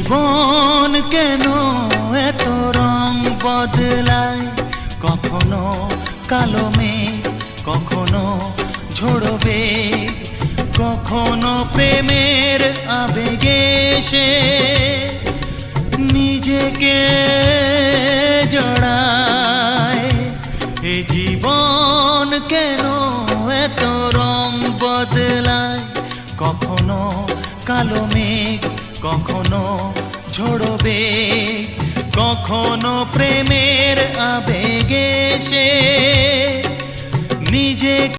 জীবন কেন এত রং বদলায়, কখনো কালো মেঘ, কখনো ঝোড়ো বেগ, কখনো প্রেমের আবেগে সে নিজেকে জড়ায়। এ জীবন কেন এত রং বদলায়, কখনো কালো মেঘ, কখনো ঝোড়ো বেগ, কখনো প্রেমের আবেগে সে নিজে